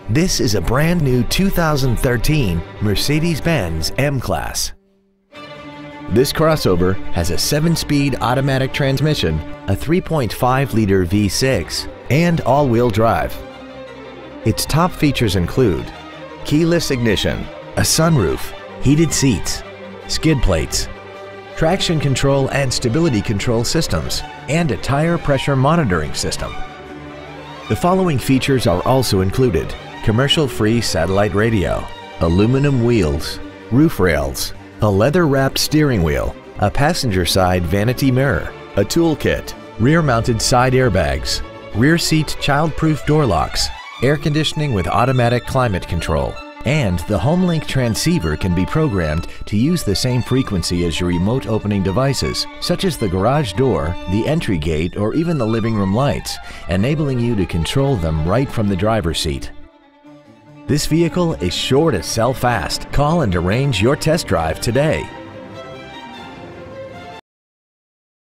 This is a brand new 2013 Mercedes-Benz M-Class. This crossover has a 7-speed automatic transmission, a 3.5-liter V6, and all-wheel drive. Its top features include keyless ignition, a sunroof, heated seats, skid plates, traction control and stability control systems, and a tire pressure monitoring system. The following features are also included: commercial-free satellite radio, aluminum wheels, roof rails, a leather-wrapped steering wheel, a passenger-side vanity mirror, a toolkit, rear-mounted side airbags, rear seat child-proof door locks, air conditioning with automatic climate control, and the HomeLink transceiver can be programmed to use the same frequency as your remote opening devices, such as the garage door, the entry gate, or even the living room lights, enabling you to control them right from the driver's seat. This vehicle is sure to sell fast. Call and arrange your test drive today.